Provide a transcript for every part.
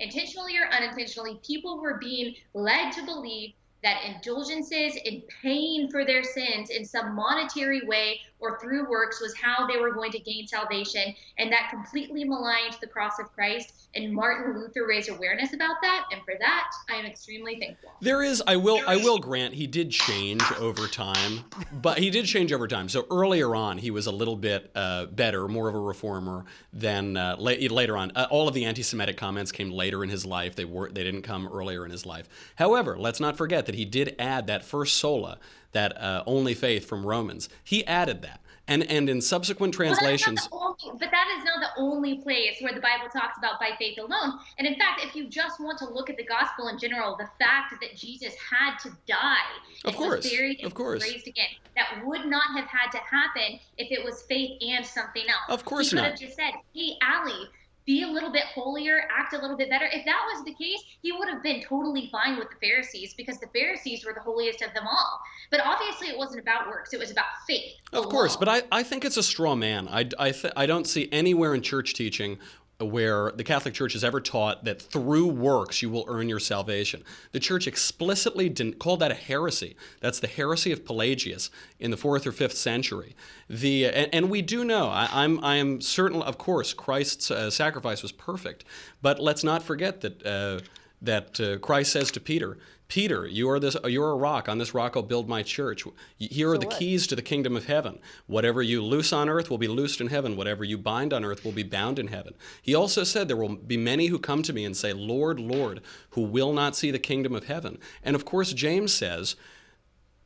intentionally or unintentionally, people were being led to believe that indulgences in paying for their sins in some monetary way or through works was how they were going to gain salvation. And that completely maligned the cross of Christ. And Martin Luther raised awareness about that. And for that, I am extremely thankful. There is, I will grant, he did change over time, but he did change over time. So earlier on, he was a little bit better, more of a reformer than later on. All of the anti-Semitic comments came later in his life. They didn't come earlier in his life. However, let's not forget that he did add that first sola, that only faith from Romans. He added that. And in subsequent translations... But that is not the only place where the Bible talks about by faith alone. And in fact, if you just want to look at the gospel in general, the fact that Jesus had to die and was buried and raised again, that would not have had to happen if it was faith and something else. Of course not. He could have just said, hey, Allie, be a little bit holier, act a little bit better. If that was the case, he would have been totally fine with the Pharisees because the Pharisees were the holiest of them all. But obviously it wasn't about works. It was about faith. Of course, but I think it's a straw man. I don't see anywhere in church teaching where the Catholic Church has ever taught that through works you will earn your salvation. The Church explicitly called that a heresy. That's the heresy of Pelagius in the 4th or 5th century. And we do know, I am certain, of course, Christ's sacrifice was perfect, but let's not forget that Christ says to Peter, Peter, you're a rock. On this rock I'll build my church. Here are the keys to the kingdom of heaven. Whatever you loose on earth will be loosed in heaven. Whatever you bind on earth will be bound in heaven. He also said there will be many who come to me and say, Lord, Lord, who will not see the kingdom of heaven. And of course, James says,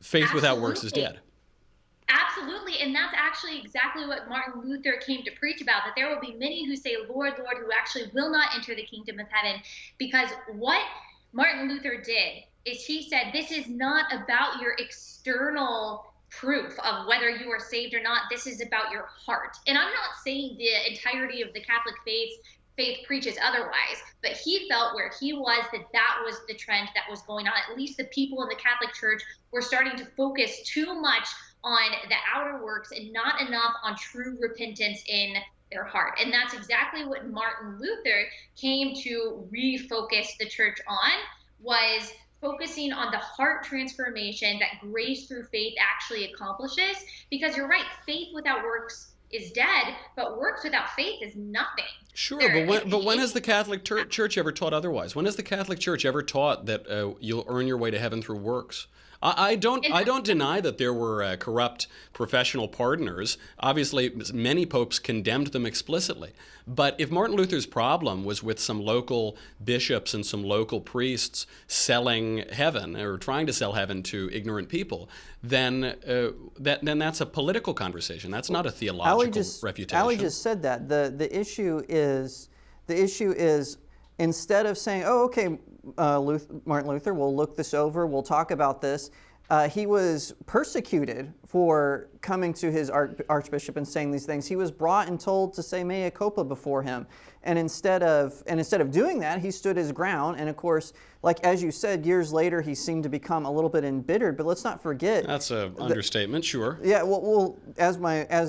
faith without works is dead. Absolutely, and that's actually exactly what Martin Luther came to preach about, that there will be many who say, Lord, Lord, who actually will not enter the kingdom of heaven. Because what Martin Luther did is he said, this is not about your external proof of whether you are saved or not. This is about your heart. And I'm not saying the entirety of the Catholic faith preaches otherwise, but he felt where he was that was the trend that was going on. At least the people in the Catholic Church were starting to focus too much on the outer works and not enough on true repentance in their heart. And that's exactly what Martin Luther came to refocus the church on, was focusing on the heart transformation that grace through faith actually accomplishes. Because you're right, faith without works is dead, but works without faith is nothing. Sure, but when has the Catholic Church ever taught otherwise? When has the Catholic Church ever taught that you'll earn your way to heaven through works? I don't deny that there were corrupt professional pardoners. Obviously, many popes condemned them explicitly. But if Martin Luther's problem was with some local bishops and some local priests selling heaven or trying to sell heaven to ignorant people, then that's a political conversation. That's not a theological refutation. Allie just said that. The issue is instead of saying, oh, okay, Martin Luther, we'll look this over, we'll talk about this. He was persecuted for coming to his archbishop and saying these things. He was brought and told to say mea culpa before him. And instead of doing that, he stood his ground. And of course, like as you said, years later, he seemed to become a little bit embittered. But let's not forget. That's an understatement, sure. Yeah, well, as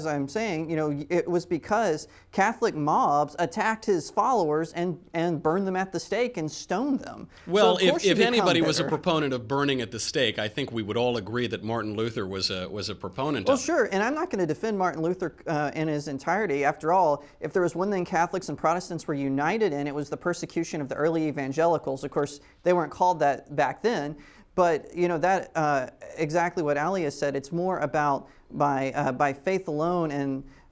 I'm saying, it was because Catholic mobs attacked his followers and burned them at the stake and stoned them. Well, so if anybody was a proponent of burning at the stake, I think we would all agree that Martin Luther was a proponent. Well, sure, and I'm not going to defend Martin Luther in his entirety. After all, if there was one thing Catholics and Protestants were united in, it was the persecution of the early evangelicals. Of course, they weren't called that back then, but that exactly what Allie has said. It's more about by faith alone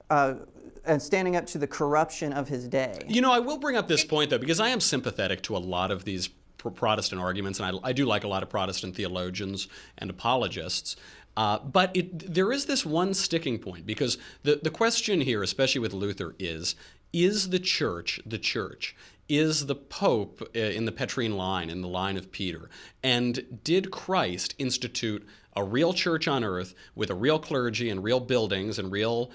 and standing up to the corruption of his day. I will bring up this point though, because I am sympathetic to a lot of these Protestant arguments, and I do like a lot of Protestant theologians and apologists. But there is this one sticking point, because the question here, especially with Luther, is the church the church? Is the Pope in the Petrine line, in the line of Peter? And did Christ institute a real church on earth with a real clergy and real buildings and real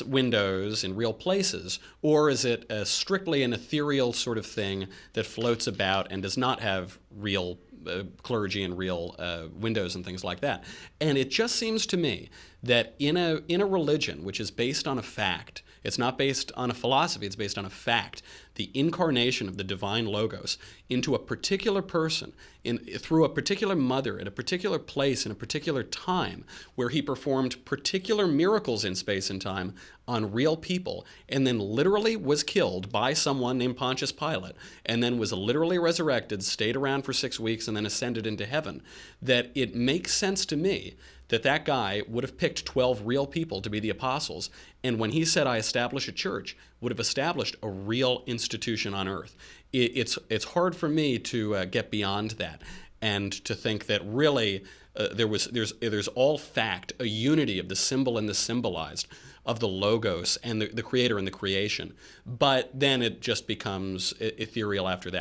windows in real places? Or is it strictly an ethereal sort of thing that floats about and does not have real clergy and real windows and things like that? And it just seems to me that in a religion which is based on a fact, it's not based on a philosophy, it's based on a fact, the incarnation of the divine Logos into a particular person, through a particular mother, at a particular place, in a particular time, where he performed particular miracles in space and time on real people, and then literally was killed by someone named Pontius Pilate, and then was literally resurrected, stayed around for 6 weeks, and then ascended into heaven, that it makes sense to me that that guy would have picked 12 real people to be the apostles, and when he said, I establish a church, would have established a real institution on earth. It's hard for me to get beyond that and to think that really there's all fact, a unity of the symbol and the symbolized, of the Logos and the Creator and the creation. But then it just becomes ethereal after that.